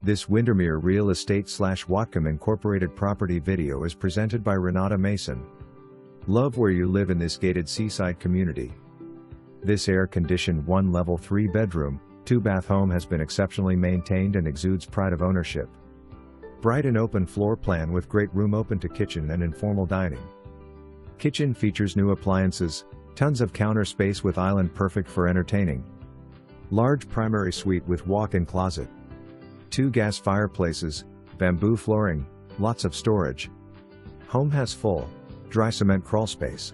This Windermere Real Estate / Whatcom Incorporated property video is presented by Renata Mason. Love where you live in this gated seaside community. This air-conditioned 1-level 3-bedroom, 2-bath home has been exceptionally maintained and exudes pride of ownership. Bright and open floor plan with great room open to kitchen and informal dining. Kitchen features new appliances, tons of counter space with island perfect for entertaining. Large primary suite with walk-in closet. 2 gas fireplaces, bamboo flooring, lots of storage. Home has full, dry cement crawl space.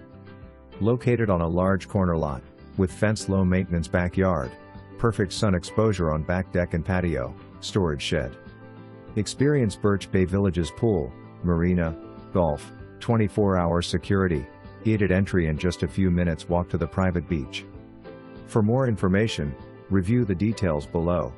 Located on a large corner lot, with fenced low-maintenance backyard, perfect sun exposure on back deck and patio, storage shed. Experience Birch Bay Village's pool, marina, golf, 24-hour security, gated entry and just a few minutes walk to the private beach. For more information, review the details below.